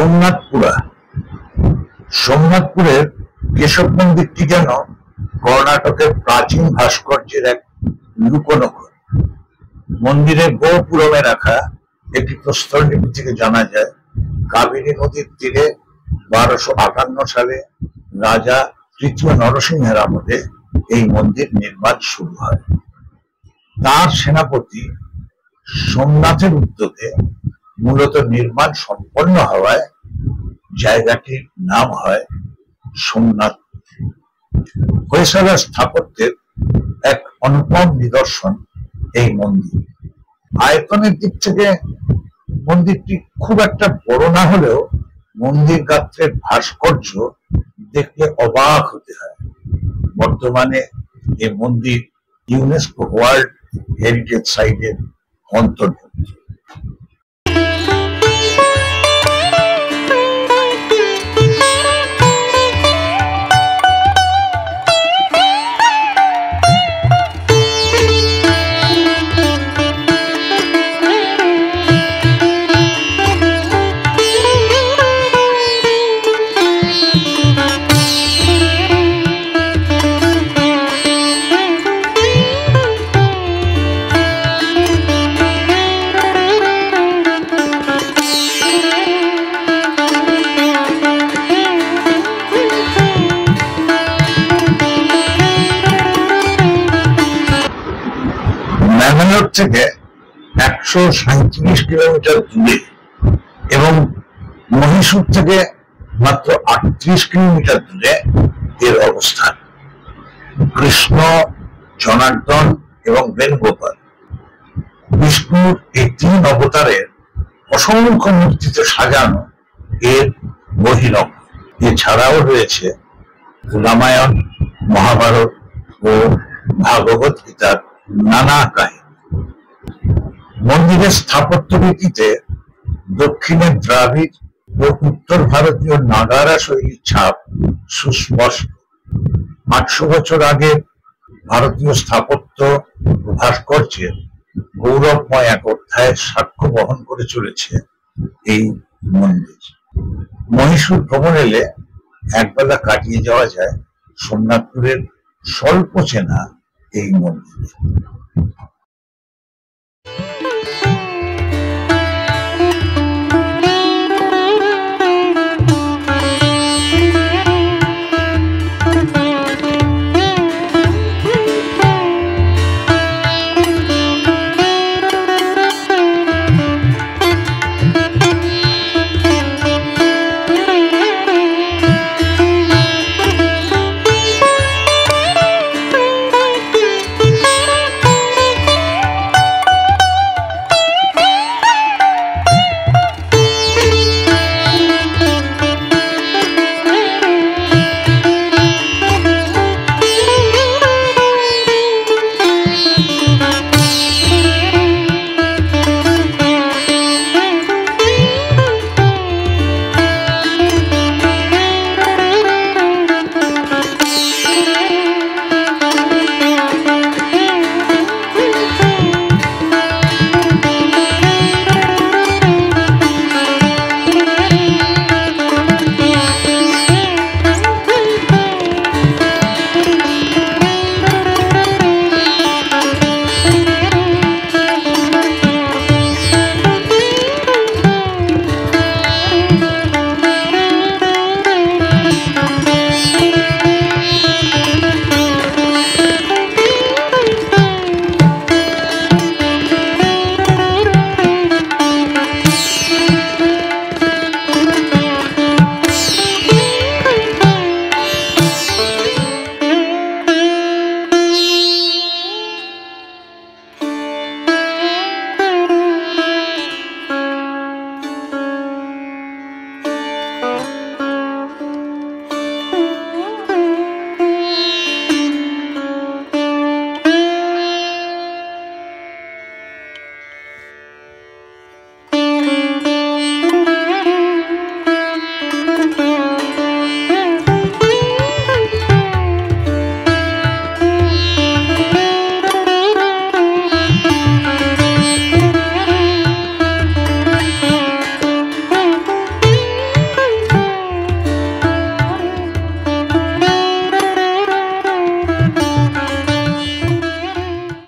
সোমনাথপুরা। সোমনাথপুরের কেশব মন্দিরটি যেন কর্ণাটকের প্রাচীন ভাস্কর্যের এক লুকোনো। মন্দিরের গোপুরমে রাখা একটি প্রস্তরলিপি থেকে জানা যায়, কাবেরী নদীর তীরে 1258 সালে রাজা তৃতীয় নরসিংহের আমলে এই মন্দির নির্মাণ শুরু হয়। তার সেনাপতি সোমনাথের উদ্যোগে মূলত নির্মাণ সম্পন্ন হওয়ায় জায়গাটির নাম হয় সোমনাথ। হোয়সালা স্থাপত্যের এক অনুপম নিদর্শন এই মন্দির। আয়তনের দিক থেকে মন্দিরটি খুব একটা বড় না হলেও মন্দির গাত্রের ভাস্কর্য দেখলে অবাক হতে হয়। বর্তমানে এই মন্দির ইউনেস্কো ওয়ার্ল্ড হেরিটেজ সাইটের অন্তর্ভুক্ত। ম্যাঙ্গালোর থেকে 137 কিলোমিটার দূরে এবং মহীশূর থেকে মাত্র 38 কিলোমিটার দূরে এর অবস্থান। কৃষ্ণ, জনার্দন এবং বেণুগোপাল, বিষ্ণুর এই 3 অবতারের অসংখ্য মূর্তিতে সাজানো এর বহিরঙ্গ। এছাড়াও রয়েছে রামায়ণ, মহাভারত ও ভাগবত গীতার নানা কাহিনী। মন্দিরের স্থাপত্য রীতিতে দক্ষিণের দ্রাবিড় ও উত্তর ভারতীয় নাগারা শৈলীর ছাপ সুস্পষ্ট। 800 বছর আগে ভারতীয় স্থাপত্য ও ভাস্কর্যের গৌরবময় এক অধ্যায়ের সাক্ষ্য বহন করে চলেছে এই মন্দির। মহীশূর ভ্রমণ এলে একবেলা কাটিয়ে যাওয়া যায় সোমনাথপুরের স্বল্প চেনা এই মন্দিরে।